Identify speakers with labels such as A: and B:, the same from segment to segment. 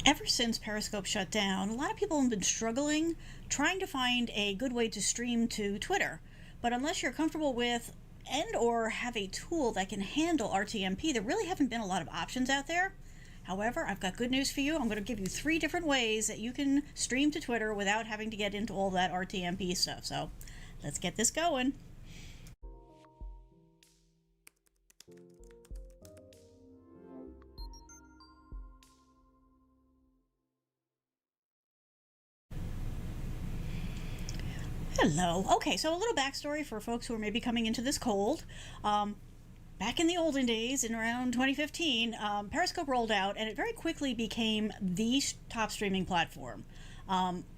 A: Ever since Periscope shut down, a lot of people have been struggling trying to find a good way to stream to Twitter. But unless you're comfortable with and or have a tool that can handle RTMP, there really haven't been a lot of options out there. However, I've got good news for you. I'm going to give you 3 different ways that you can stream to Twitter without having to get into all that RTMP stuff. So let's get this going. Hello. Okay, so a little backstory for folks who are maybe coming into this cold. Back in the olden days, in around 2015, Periscope rolled out, and it very quickly became the top streaming platform.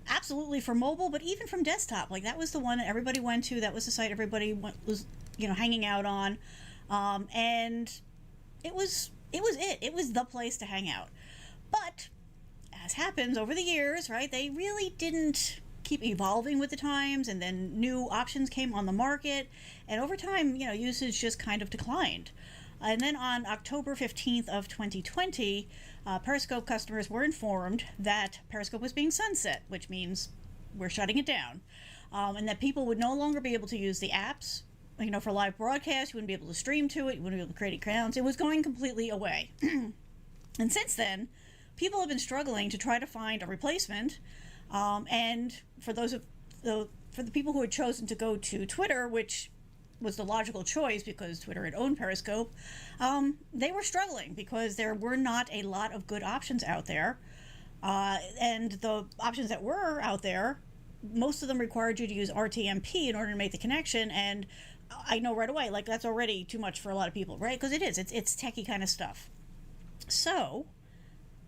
A: Absolutely for mobile, but even from desktop. Like, that was the one that everybody went to. That was the site everybody was, hanging out on, and it was the place to hang out. But as happens over the years, right? They really didn't keep evolving with the times, and then new options came on the market, and over time, usage just kind of declined. And then on October 15th of 2020, Periscope customers were informed that Periscope was being sunset, which means we're shutting it down, and that people would no longer be able to use the apps. For live broadcast, you wouldn't be able to stream to it, you wouldn't be able to create accounts. It was going completely away. And since then, people have been struggling to try to find a replacement. And for the people who had chosen to go to Twitter, which was the logical choice because Twitter had owned Periscope, they were struggling because there were not a lot of good options out there. And the options that were out there, most of them required you to use RTMP in order to make the connection. And I know right away, like, that's already too much for a lot of people, right? Because it's techie kind of stuff. So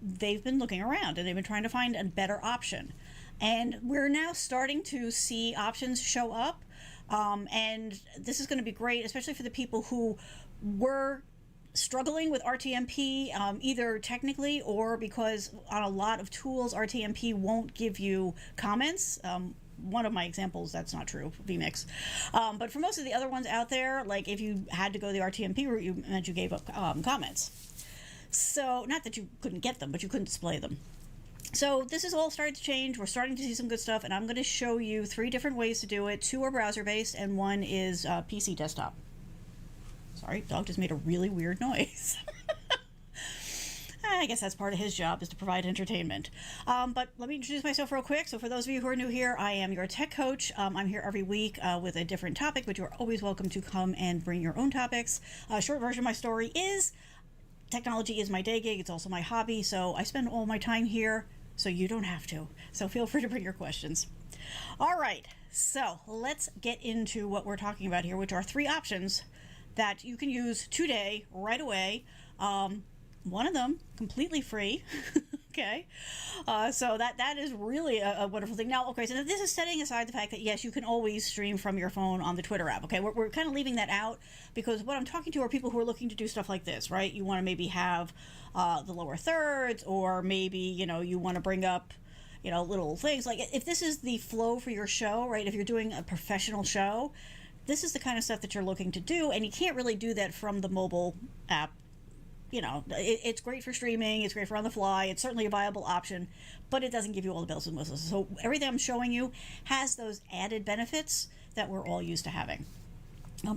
A: they've been looking around and they've been trying to find a better option. And we're now starting to see options show up. And this is going to be great, especially for the people who were struggling with RTMP, either technically or because on a lot of tools, RTMP won't give you comments. One of my examples, that's not true, vMix. But for most of the other ones out there, like if you had to go the RTMP route, you meant you gave up comments. So, not that you couldn't get them, but you couldn't display them. So this is all starting to change. We're starting to see some good stuff, and I'm going to show you 3 different ways to do it. 2 are browser-based, and 1 is PC desktop. Sorry, dog just made a really weird noise. I guess that's part of his job, is to provide entertainment. But let me introduce myself real quick. So for those of you who are new here, I am your tech coach. I'm here every week with a different topic, but you're always welcome to come and bring your own topics. Short version of my story is technology is my day gig. It's also my hobby, so I spend all my time here, so you don't have to. So feel free to bring your questions. All right, so let's get into what we're talking about here, which are 3 options that you can use today, right away. One of them completely free. Okay, so that is really a wonderful thing. Now, okay, so this is setting aside the fact that yes, you can always stream from your phone on the Twitter app. Okay, we're kind of leaving that out because what I'm talking to are people who are looking to do stuff like this, right? You want to maybe have the lower thirds, or maybe you want to bring up little things like if this is the flow for your show, right? If you're doing a professional show, this is the kind of stuff that you're looking to do, and you can't really do that from the mobile app. It's great for streaming, it's great for on the fly, it's certainly a viable option, but it doesn't give you all the bells and whistles. So everything I'm showing you has those added benefits that we're all used to having.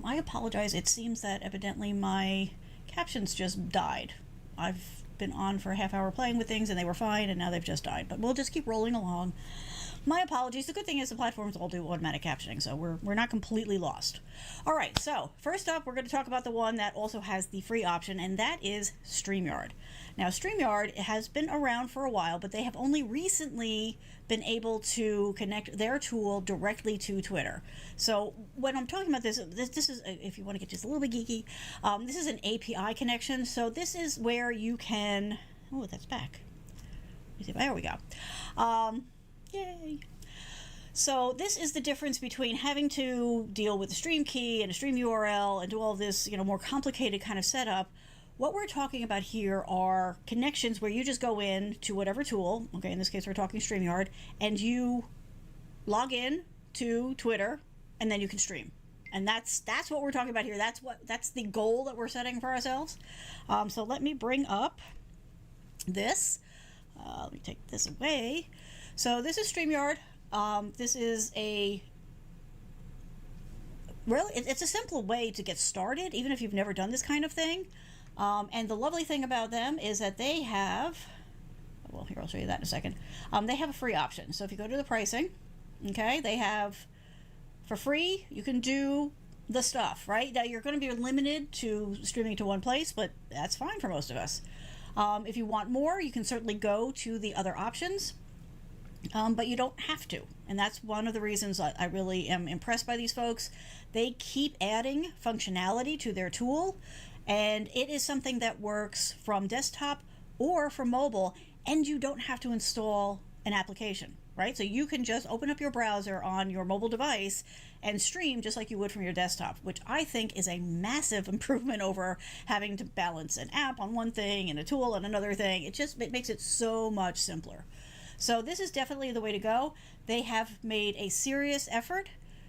A: I apologize, it seems that evidently my captions just died. I've been on for a half hour playing with things and they were fine, and now they've just died, but we'll just keep rolling along. My apologies. The good thing is the platforms all do automatic captioning, so we're not completely lost. All right, so first up, we're going to talk about the one that also has the free option, and that is Streamyard. Now, Streamyard has been around for a while, but they have only recently been able to connect their tool directly to Twitter. So when I'm talking about this is, if you want to get just a little bit geeky, this is an API connection. So this is where you can, oh, that's back. Let me see, there we go. Yay. So this is the difference between having to deal with a stream key and a stream URL and do all this, more complicated kind of setup. What we're talking about here are connections where you just go in to whatever tool, okay, in this case we're talking StreamYard, and you log in to Twitter, and then you can stream. And that's what we're talking about here. That's the goal that we're setting for ourselves. So let me bring up this. Let me take this away. So this is Streamyard. This is it's a simple way to get started, even if you've never done this kind of thing. And the lovely thing about them is that they have, well, here, I'll show you that in a second. They have a free option. So if you go to the pricing, okay, they have, for free, you can do the stuff, right? Now you're going to be limited to streaming to one place, but that's fine for most of us. If you want more, you can certainly go to the other options, but you don't have to. And that's one of the reasons I really am impressed by these folks. They keep adding functionality to their tool, and it is something that works from desktop or from mobile, and you don't have to install an application, right? So you can just open up your browser on your mobile device and stream just like you would from your desktop, which I think is a massive improvement over having to balance an app on one thing and a tool on another thing. It makes it so much simpler. So this is definitely the way to go. They have made a serious effort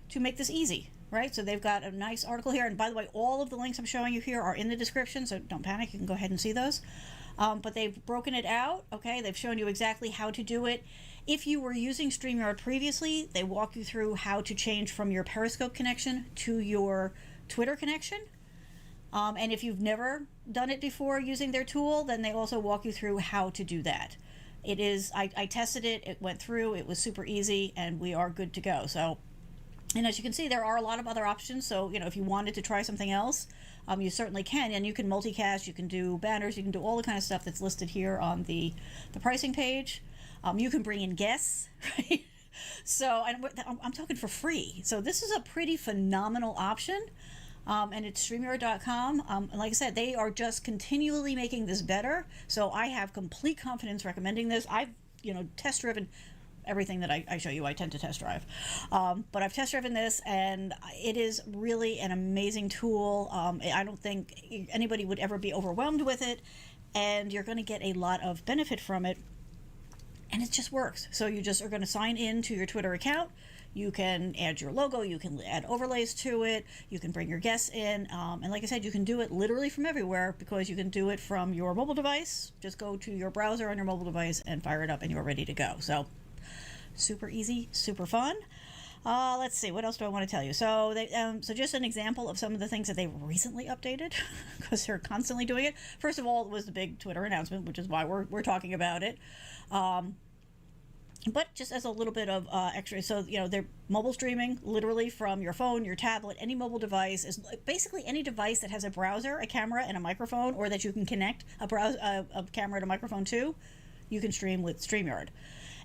A: to make this easy, right? So they've got a nice article here. And by the way, all of the links I'm showing you here are in the description, so don't panic. You can go ahead and see those. But they've broken it out, okay? They've shown you exactly how to do it. If you were using Streamyard previously, they walk you through how to change from your Periscope connection to your Twitter connection. And if you've never done it before using their tool, then they also walk you through how to do that. It is, I tested it, it went through, it was super easy, and we are good to go. So, and as you can see, there are a lot of other options. So, if you wanted to try something else, you certainly can. And you can multicast, you can do banners, you can do all the kind of stuff that's listed here on the pricing page. You can bring in guests, right? So, and I'm talking for free. So this is a pretty phenomenal option. And it's StreamYard.com. And like I said, they are just continually making this better. So I have complete confidence recommending this. I've, test driven everything that I show you. I tend to test drive. But I've test driven this, and it is really an amazing tool. I don't think anybody would ever be overwhelmed with it, and you're going to get a lot of benefit from it. And it just works. So you just are going to sign in to your Twitter account. You can add your logo, you can add overlays to it, you can bring your guests in, and like I said, you can do it literally from everywhere, because you can do it from your mobile device. Just go to your browser on your mobile device and fire it up, and you're ready to go. So super easy, super fun. Let's see, what else do I want to tell you? So so just an example of some of the things that they've recently updated, because they're constantly doing it. First of all, it was the big Twitter announcement, which is why we're talking about it. But just as a little bit of extra, so they're mobile streaming literally from your phone, your tablet, any mobile device, is basically any device that has a browser, a camera, and a microphone, or that you can connect a camera and a microphone to. You can stream with StreamYard.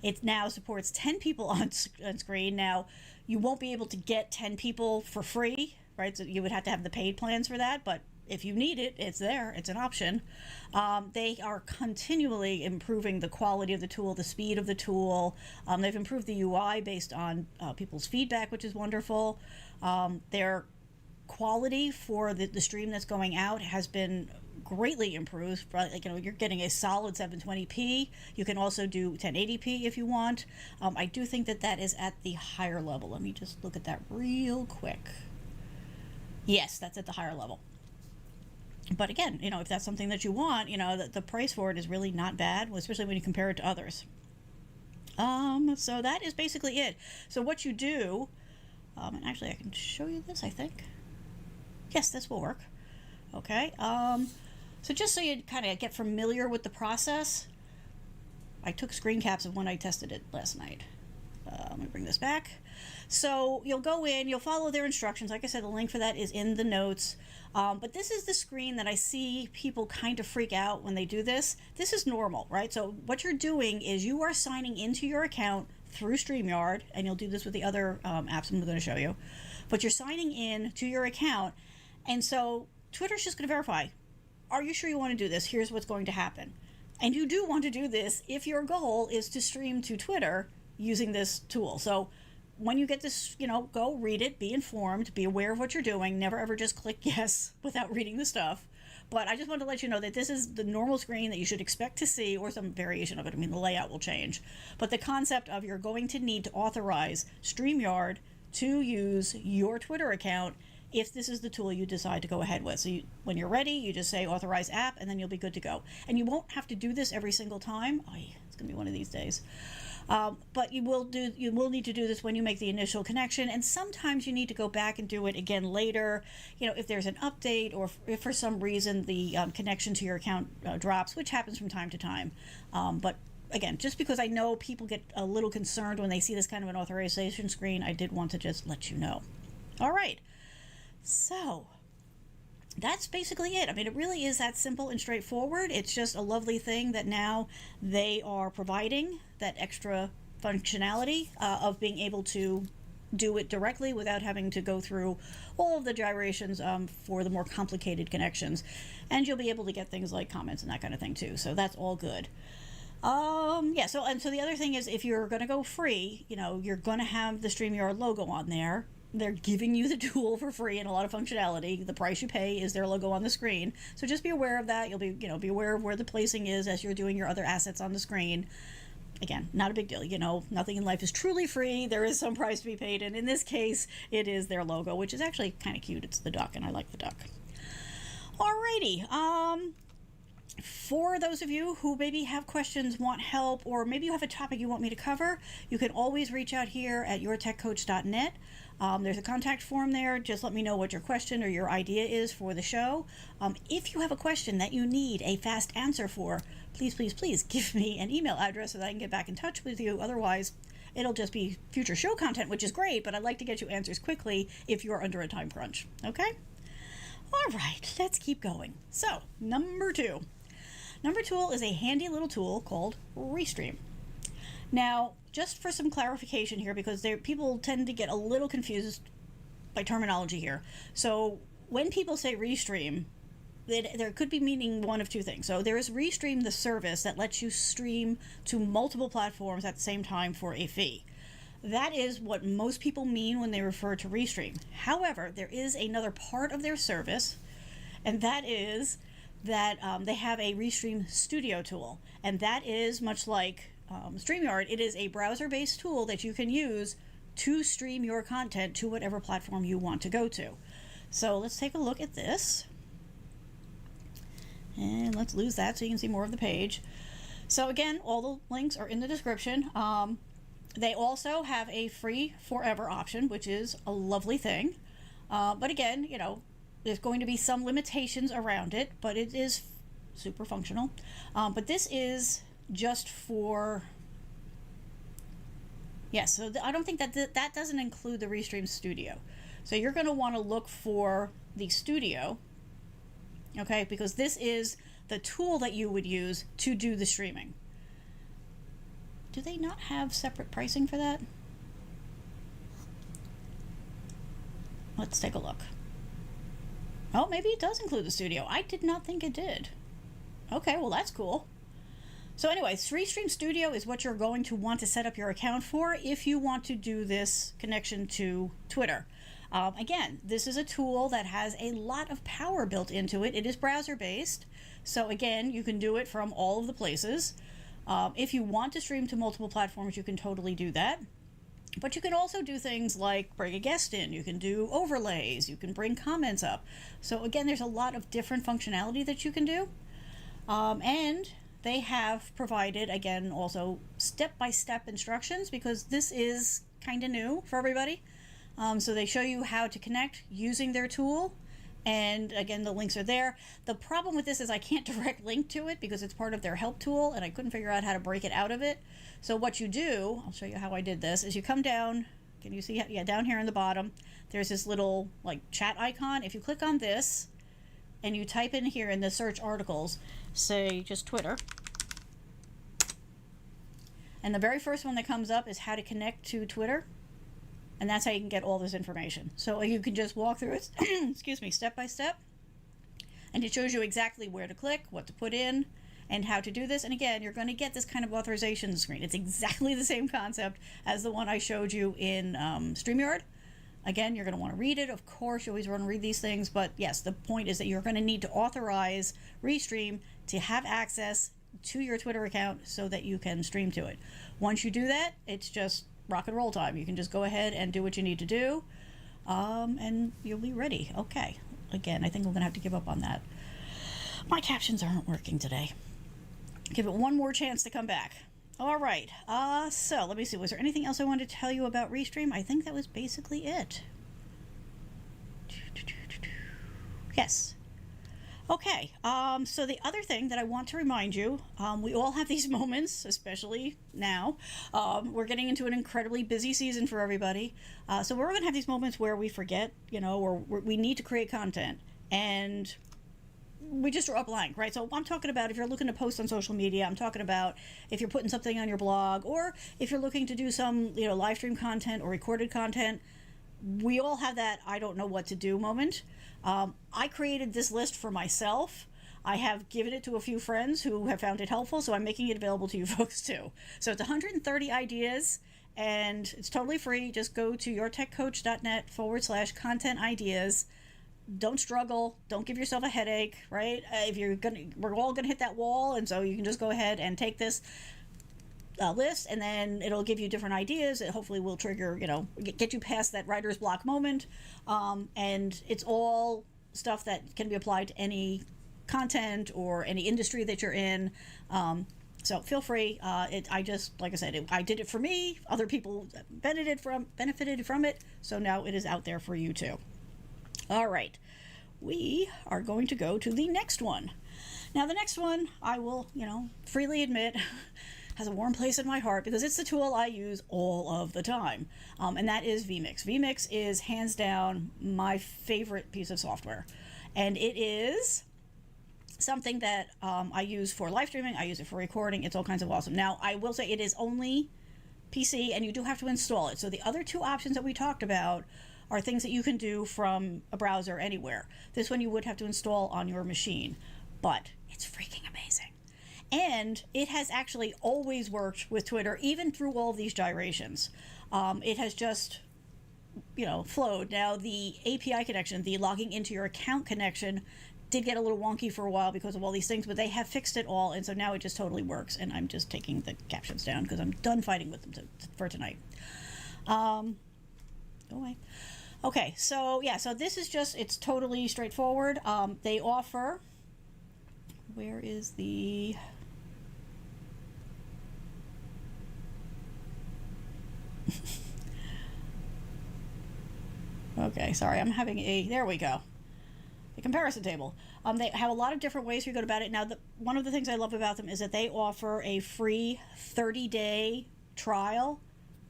A: It now supports 10 people on screen. Now, you won't be able to get 10 people for free, right? So you would have to have the paid plans for that, but if you need it, it's there. It's an option. They are continually improving the quality of the tool, the speed of the tool. They've improved the UI based on people's feedback, which is wonderful. Their quality for the stream that's going out has been greatly improved. You're getting a solid 720p. You can also do 1080p if you want. I do think that is at the higher level. Let me just look at that real quick. Yes, that's at the higher level. But again, if that's something that you want, the price for it is really not bad, especially when you compare it to others. So that is basically it. So what you do, and actually I can show you this, I think. Yes, this will work. Okay. So just so you kind of get familiar with the process, I took screen caps of when I tested it last night. Let me bring this back. So you'll go in, you'll follow their instructions. Like I said, the link for that is in the notes. But this is the screen that I see people kind of freak out when they do this. This is normal, right? So what you're doing is you are signing into your account through StreamYard, and you'll do this with the other apps I'm going to show you. But you're signing in to your account, and so Twitter's just going to verify, are you sure you want to do this? Here's what's going to happen. And you do want to do this if your goal is to stream to Twitter using this tool. So when you get this, go read it, be informed, be aware of what you're doing. Never ever just click yes without reading the stuff. But I just wanted to let you know that this is the normal screen that you should expect to see, or some variation of it. I mean, the layout will change. But the concept of you're going to need to authorize StreamYard to use your Twitter account if this is the tool you decide to go ahead with. So when you're ready, you just say authorize app, and then you'll be good to go. And you won't have to do this every single time. Oh, yeah, it's going to be one of these days. But you will need to do this when you make the initial connection, and sometimes you need to go back and do it again later. If there's an update, or if for some reason the connection to your account drops, which happens from time to time. But again, just because I know people get a little concerned when they see this kind of an authorization screen, I did want to just let you know. All right, so that's basically it. I mean, it really is that simple and straightforward. It's just a lovely thing that now they are providing that extra functionality of being able to do it directly without having to go through all of the gyrations for the more complicated connections. And you'll be able to get things like comments and that kind of thing too. So that's all good. Yeah, so the other thing is, if you're going to go free, you're going to have the Streamyard logo on there. They're giving you the tool for free and a lot of functionality. The price you pay is their logo on the screen. So just be aware of that. You'll be aware of where the placing is as you're doing your other assets on the screen. Again, not a big deal. Nothing in life is truly free. There is some price to be paid, and in this case, it is their logo, which is actually kind of cute. It's the duck, and I like the duck. Alrighty. For those of you who maybe have questions, want help, or maybe you have a topic you want me to cover, you can always reach out here at yourtechcoach.net. There's a contact form there. Just let me know what your question or your idea is for the show. If you have a question that you need a fast answer for, please give me an email address so that I can get back in touch with you. Otherwise, it'll just be future show content, which is great, but I'd like to get you answers quickly if you're under a time crunch. Okay? All right, let's keep going. So, number two is a handy little tool called Restream. Now, just for some clarification here, because people tend to get a little confused by terminology here. So when people say Restream, there could be meaning one of two things. So there is Restream, the service that lets you stream to multiple platforms at the same time for a fee. That is what most people mean when they refer to Restream. However, there is another part of their service, and that is that they have a Restream Studio tool, and that is much like Streamyard. It is a browser-based tool that you can use to stream your content to whatever platform you want to go to. So let's take a look at this, and let's lose that so you can see more of the page. So again, all the links are in the description. They also have a free forever option, which is a lovely thing. But again, there's going to be some limitations around it, but it is super functional. But this is just for... Yes, so I don't think that doesn't include the Restream Studio. So you're going to want to look for the Studio, okay, because this is the tool that you would use to do the streaming. Do they not have separate pricing for that? Let's take a look. Oh, maybe it does include the Studio. I did not think it did. Okay, well that's cool. So anyway, Restream Studio is what you're going to want to set up your account for if you want to do this connection to Twitter. Again, this is a tool that has a lot of power built into it. It is browser-based, so again, you can do it from all of the places. If you want to stream to multiple platforms, you can totally do that. But you can also do things like bring a guest in, you can do overlays, you can bring comments up. So again, there's a lot of different functionality that you can do. And they have provided, again, also step-by-step instructions, because this is kind of new for everybody. So they show you how to connect using their tool. And again, the links are there. The problem with this is I can't direct link to it because it's part of their help tool, and I couldn't figure out how to break it out of it. So what you do, I'll show you how I did this, is you come down, can you see? Yeah, down here in the bottom, there's this little like chat icon. If you click on this and you type in here in the search articles, say just Twitter, and the very first one that comes up is how to connect to Twitter. And that's how you can get all this information. So you can just walk through it, excuse me, step by step. And it shows you exactly where to click, what to put in, and how to do this. And again, you're going to get this kind of authorization screen. It's exactly the same concept as the one I showed you in Streamyard. Again, you're going to want to read it. Of course, you always want to read these things. But yes, the point is that you're going to need to authorize Restream to have access to your Twitter account so that you can stream to it. Once you do that, it's just rock and roll time. You can just go ahead and do what you need to do. and you'll be ready. Okay. Again, I think I'm going to have to give up on that. My captions aren't working today. Give it one more chance to come back. All right. So let me see. Was there anything else I wanted to tell you about Restream? I think that was basically it. Yes. Okay. So the other thing that I want to remind you, we all have these moments, especially now. We're getting into an incredibly busy season for everybody. So we're going to have these moments where we forget, or we need to create content, and we just draw a blank, right? So I'm talking about if you're looking to post on social media, I'm talking about if you're putting something on your blog, or if you're looking to do some, live stream content or recorded content. We all have that I don't know what to do moment. I created this list for myself. I have given it to a few friends who have found it helpful, so I'm making it available to you folks too. So it's 130 ideas, and it's totally free. Just go to yourtechcoach.net/content ideas. Don't struggle. Don't give yourself a headache, right? We're all gonna hit that wall, and so you can just go ahead and take this list, and then it'll give you different ideas. It hopefully will trigger, get you past that writer's block moment. And it's all stuff that can be applied to any content or any industry that you're in. So feel free. I just, like I said, I did it for me. Other people benefited from it. So now it is out there for you too. All right. We are going to go to the next one. Now, the next one, I will, freely admit, has a warm place in my heart because it's the tool I use all of the time, and that is vMix. vMix is hands down my favorite piece of software, and it is something that I use for live streaming. I use it for recording. It's all kinds of awesome. Now, I will say it is only PC, and you do have to install it. So the other two options that we talked about are things that you can do from a browser anywhere. This one you would have to install on your machine, but it's freaking amazing. And it has actually always worked with Twitter, even through all of these gyrations. It has just, flowed. Now, the API connection, the logging into your account connection, did get a little wonky for a while because of all these things, but they have fixed it all, and so now it just totally works. And I'm just taking the captions down because I'm done fighting with them for tonight. Go away. Okay, so this is it's totally straightforward. They offer, where is the... Okay, sorry, I'm having there we go. The comparison table. They have a lot of different ways you go about it. Now, one of the things I love about them is that they offer a free 30-day trial,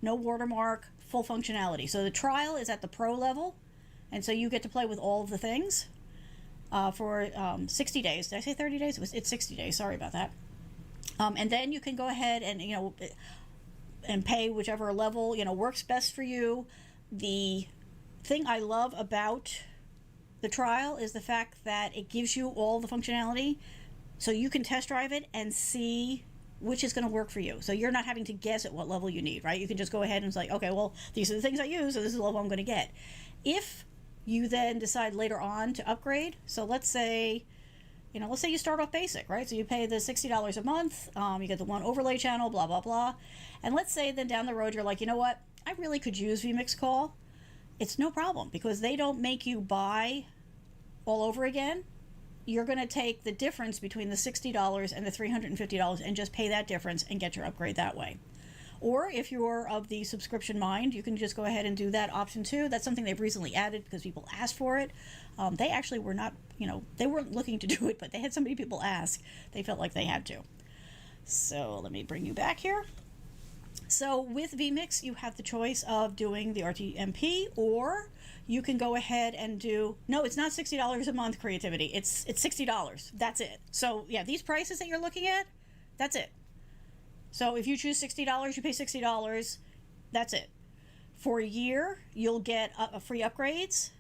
A: no watermark, full functionality. So the trial is at the pro level, and so you get to play with all of the things for 60 days. Did I say 30 days? It's 60 days. Sorry about that. And then you can go ahead and, and pay whichever level, works best for you. The thing I love about the trial is the fact that it gives you all the functionality, so you can test drive it and see which is going to work for you. So you're not having to guess at what level you need, right? You can just go ahead and it's like, okay, well, these are the things I use, so this is the level I'm going to get. If you then decide later on to upgrade, so let's say you start off basic, right? So you pay the $60 a month, you get the one overlay channel, blah, blah, blah. And let's say then down the road, you're like, you know what? I really could use vMix Call. It's no problem because they don't make you buy all over again. You're going to take the difference between the $60 and the $350 and just pay that difference and get your upgrade that way. Or if you're of the subscription mind, you can just go ahead and do that option too. That's something they've recently added because people asked for it. They actually were not, they weren't looking to do it, but they had so many people ask, they felt like they had to. So let me bring you back here. So with vMix, you have the choice of doing the RTMP, or you can go ahead and do, no, it's not $60 a month, Creativity. It's $60. That's it. So yeah, these prices that you're looking at, that's it. So if you choose $60, you pay $60. That's it. For a year, you'll get free upgrades.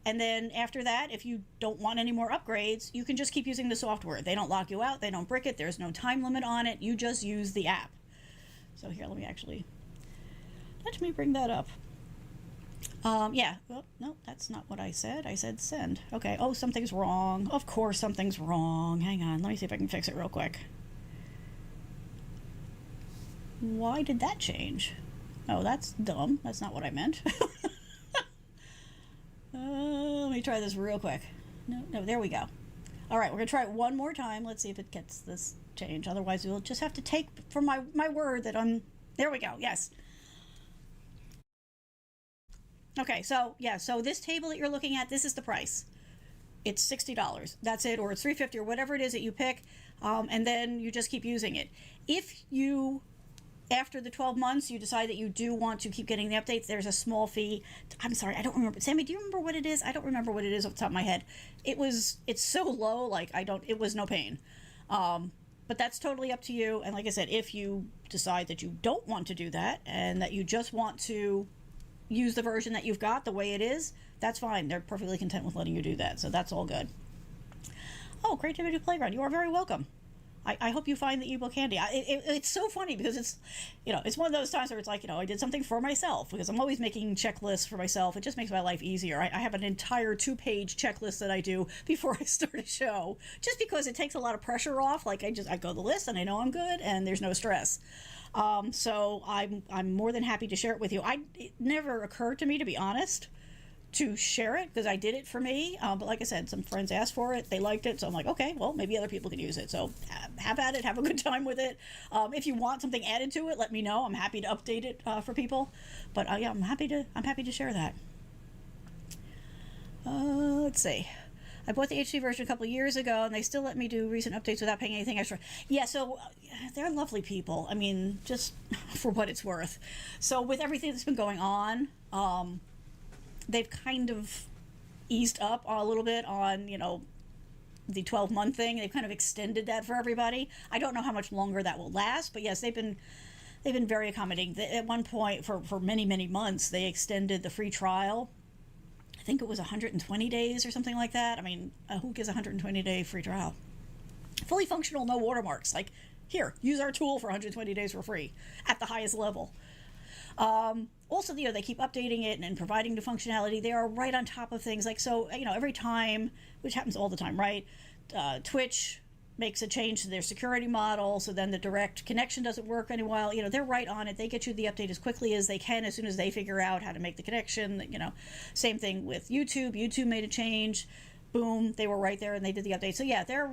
A: And then after that, if you don't want any more upgrades, you can just keep using the software. They don't lock you out. They don't brick it. There's no time limit on it. You just use the app. So here, let me bring that up. Yeah, well, no, that's not what I said. I said send. Okay, oh, something's wrong. Of course something's wrong. Hang on, let me see if I can fix it real quick. Why did that change? Oh, that's dumb. That's not what I meant. me try this real quick. No, there we go. All right, we're going to try it one more time. Let's see if it gets this change. Otherwise, we'll just have to take for my word that I'm... There we go. Yes. Okay, so, yeah, so this table that you're looking at, this is the price. It's $60. That's it, or it's $350 or whatever it is that you pick, and then you just keep using it. If you... After the 12 months, you decide that you do want to keep getting the updates, there's a small fee. I'm sorry, I don't remember. Sammy, do you remember what it is? I don't remember what it is off the top of my head. It's so low, like, it was no pain. But that's totally up to you. And like I said, if you decide that you don't want to do that and that you just want to use the version that you've got the way it is, that's fine. They're perfectly content with letting you do that. So that's all good. Oh, Creativity Playground, you are very welcome. I hope you find the ebook handy. It's so funny because it's, it's one of those times where it's like, I did something for myself, because I'm always making checklists for myself. It just makes my life easier. I have an entire 2-page checklist that I do before I start a show, just because it takes a lot of pressure off. Like I go the list and I know I'm good and there's no stress. So I'm more than happy to share it with you. It never occurred to me, to be honest, to share it, because I did it for me, but like I said, some friends asked for it, they liked it, so I'm like, okay, well, maybe other people can use it. So have at it, have a good time with it. If you want something added to it, let me know. I'm happy to update it for people, but yeah, I'm happy to share that. Let's see. I bought the HD version a couple of years ago, and they still let me do recent updates without paying anything extra. Yeah, so they're lovely people. I mean, just for what it's worth. So with everything that's been going on, they've kind of eased up a little bit on, the 12-month thing. They've kind of extended that for everybody. I don't know how much longer that will last, but yes, they've been very accommodating. At one point, for many, many months, they extended the free trial. I think it was 120 days or something like that. I mean, who gives a 120-day free trial? Fully functional, no watermarks. Like, here, use our tool for 120 days for free at the highest level. Also, they keep updating it and providing new functionality. They are right on top of things. Like, so, every time, which happens all the time, right? Twitch makes a change to their security model, so then the direct connection doesn't work anymore. They're right on it. They get you the update as quickly as they can, as soon as they figure out how to make the connection. Same thing with YouTube. YouTube made a change. Boom, they were right there and they did the update. So yeah, they're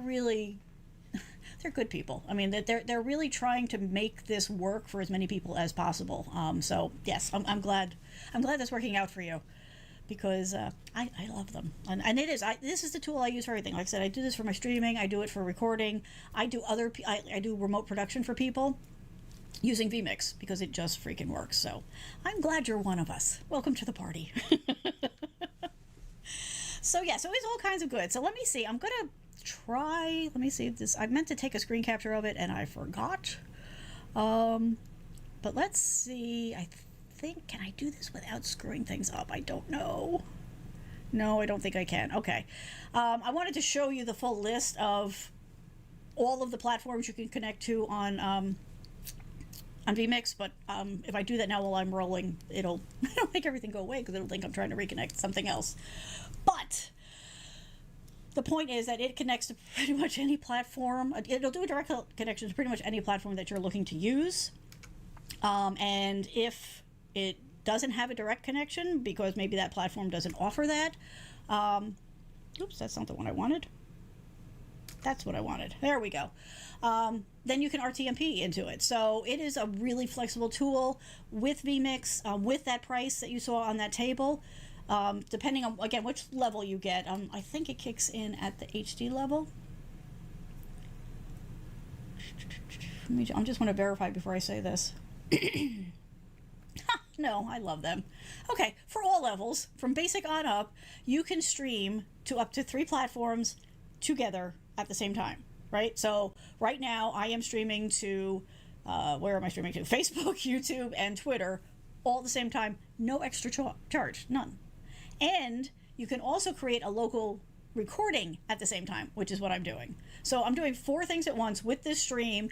A: good people. I mean, they're really trying to make this work for as many people as possible. So yes, I'm glad that's working out for you, because I love them, and it is. This is the tool I use for everything. Like I said, I do this for my streaming. I do it for recording. I do I do remote production for people using vMix, because it just freaking works. So I'm glad you're one of us. Welcome to the party. So yeah, so it's all kinds of good. So let me see. I'm gonna try. Let me see if this. I meant to take a screen capture of it and I forgot. But let's see. I think, can I do this without screwing things up? I don't know. No, I don't think I can. Okay. I wanted to show you the full list of all of the platforms you can connect to on vMix, but if I do that now while I'm rolling, it'll make everything go away, because it'll think I'm trying to reconnect something else. But the point is that it connects to pretty much any platform. It'll do a direct connection to pretty much any platform that you're looking to use. And if it doesn't have a direct connection, because maybe that platform doesn't offer that, oops, that's not the one I wanted. That's what I wanted. There we go. Then you can RTMP into it. So it is a really flexible tool with vMix, with that price that you saw on that table. Depending on, again, which level you get. I think it kicks in at the HD level. I just want to verify before I say this. No, I love them. Okay, for all levels, from basic on up, you can stream to up to 3 platforms together at the same time, right? So right now I am streaming to, where am I streaming to? Facebook, YouTube, and Twitter all at the same time. No extra charge, none. And you can also create a local recording at the same time, which is what I'm doing. So I'm doing 4 things at once with this stream,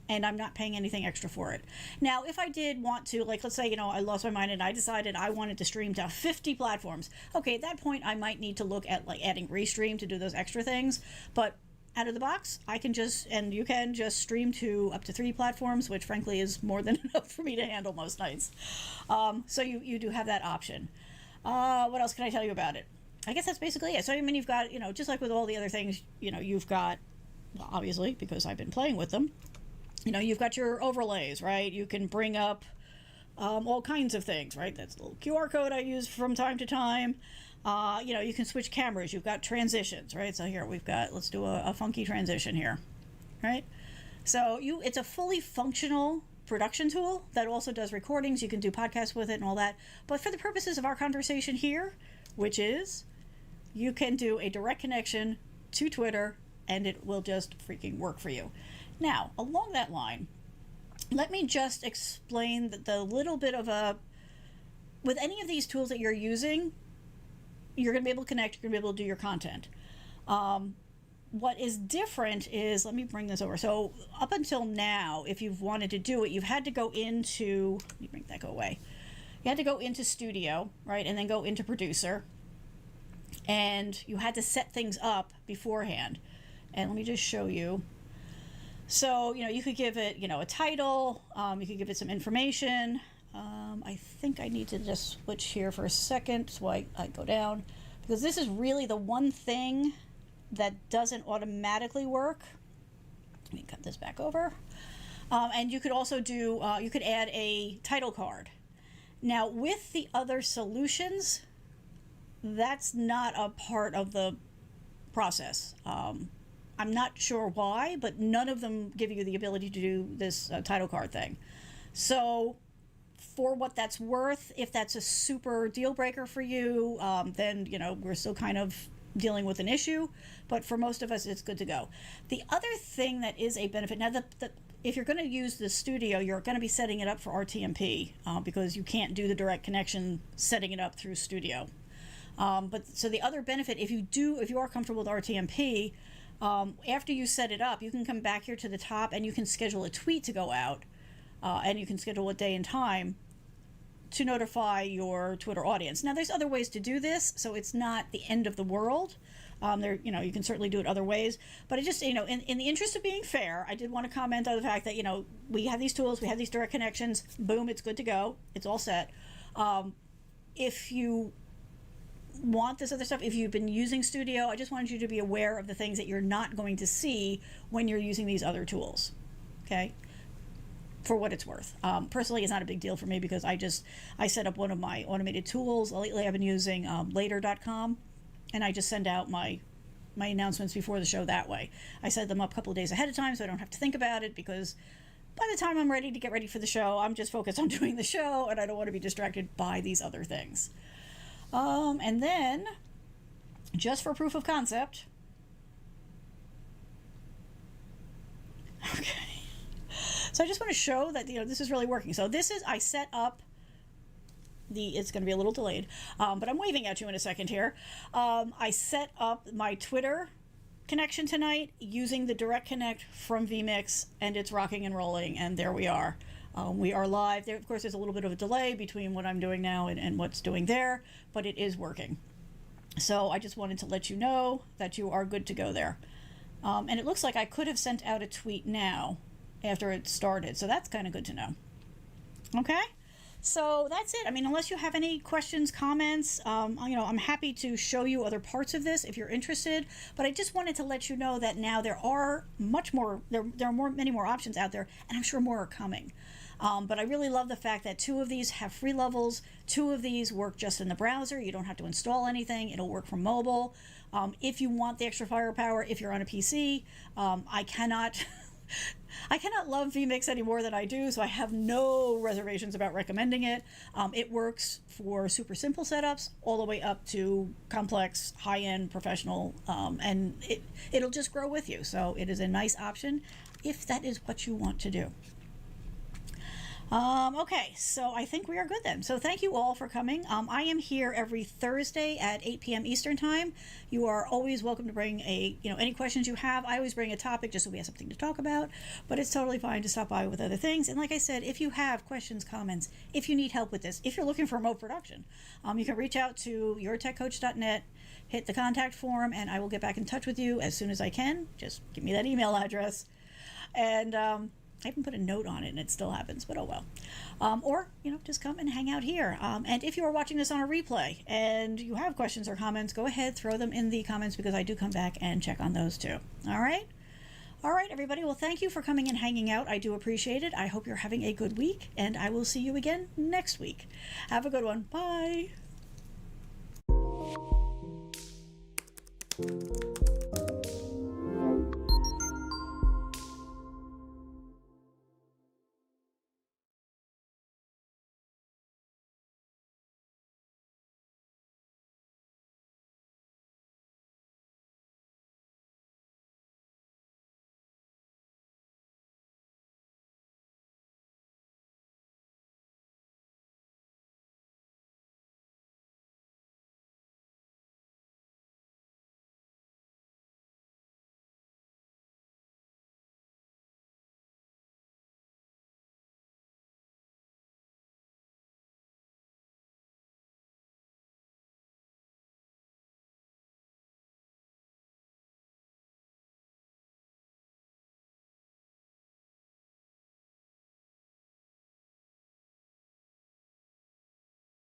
A: and I'm not paying anything extra for it. Now, if I did want to, like, let's say, I lost my mind and I decided I wanted to stream to 50 platforms. Okay, at that point, I might need to look at, like, adding Restream to do those extra things. But out of the box, I can just, and you can just stream to up to 3 platforms, which frankly is more than enough for me to handle most nights. So you do have that option. What else can I tell you about it? I guess that's basically it. So I mean, you've got, just like with all the other things, you've got, well, obviously, because I've been playing with them, you've got your overlays, right? You can bring up all kinds of things, right? That's a little QR code I use from time to time. You can switch cameras. You've got transitions, right? So here we've got, let's do a funky transition here, right? So it's a fully functional production tool that also does recordings. You can do podcasts with it and all that. But for the purposes of our conversation here, which is you can do a direct connection to Twitter and it will just freaking work for you. Now, along that line, let me just explain the little bit of with any of these tools that you're using, you're going to be able to connect, you're going to be able to do your content. What is different is, let me bring this over. So up until now, if you've wanted to do it, you've had to go into, let me make that go away. You had to go into Studio, right, and then go into Producer. And you had to set things up beforehand. And let me just show you. So, you could give it, a title. You could give it some information. I think I need to just switch here for a second so I go down. Because this is really the one thing that doesn't automatically work. Let me cut this back over. And you could also do, you could add a title card. Now, with the other solutions, that's not a part of the process. I'm not sure why, but none of them give you the ability to do this title card thing. So for what that's worth, if that's a super deal breaker for you, then, we're still kind of dealing with an issue. But for most of us, it's good to go. The other thing that is a benefit, now if you're going to use the Studio, you're going to be setting it up for RTMP because you can't do the direct connection setting it up through Studio. But so the other benefit, if you are comfortable with RTMP, after you set it up, you can come back here to the top and you can schedule a tweet to go out, and you can schedule a day and time to notify your Twitter audience. Now, there's other ways to do this, so it's not the end of the world. You can certainly do it other ways, but it just, in the interest of being fair, I did want to comment on the fact that, we have these tools, we have these direct connections, boom, it's good to go, it's all set. If you want this other stuff, if you've been using Studio, I just wanted you to be aware of the things that you're not going to see when you're using these other tools, okay? For what it's worth. Personally, it's not a big deal for me because I set up one of my automated tools. Lately, I've been using later.com, and I just send out my announcements before the show that way. I set them up a couple of days ahead of time so I don't have to think about it, because by the time I'm ready to get ready for the show, I'm just focused on doing the show, and I don't want to be distracted by these other things. And then, just for proof of concept, okay. So I just want to show that, this is really working. So I set up it's going to be a little delayed, but I'm waving at you in a second here. I set up my Twitter connection tonight using the direct connect from vMix, and it's rocking and rolling, and there we are. We are live. Of course, there's a little bit of a delay between what I'm doing now and what's doing there, but it is working. So I just wanted to let you know that you are good to go there. And it looks like I could have sent out a tweet now after it started, so that's kind of good to know. Okay? So that's it. I mean, unless you have any questions, comments, I'm happy to show you other parts of this if you're interested. But I just wanted to let you know that now there are much more. There are many more options out there, and I'm sure more are coming. But I really love the fact that 2 of these have free levels. 2 of these work just in the browser. You don't have to install anything. It'll work from mobile. If you want the extra firepower, if you're on a PC, I cannot love vMix any more than I do, so I have no reservations about recommending it. It works for super simple setups all the way up to complex, high-end, professional, and it'll just grow with you. So it is a nice option if that is what you want to do. Okay, so I think we are good then. So thank you all for coming. I am here every Thursday at 8 p.m. Eastern Time. You are always welcome to bring any questions you have. I always bring a topic just so we have something to talk about, but it's totally fine to stop by with other things. And like I said, if you have questions, comments, if you need help with this, if you're looking for remote production, you can reach out to yourtechcoach.net, hit the contact form, and I will get back in touch with you as soon as I can. Just give me that email address. And I even put a note on it and it still happens, but oh well. Or, just come and hang out here. And if you are watching this on a replay and you have questions or comments, go ahead, throw them in the comments because I do come back and check on those too. All right? All right, everybody. Well, thank you for coming and hanging out. I do appreciate it. I hope you're having a good week, and I will see you again next week. Have a good one. Bye.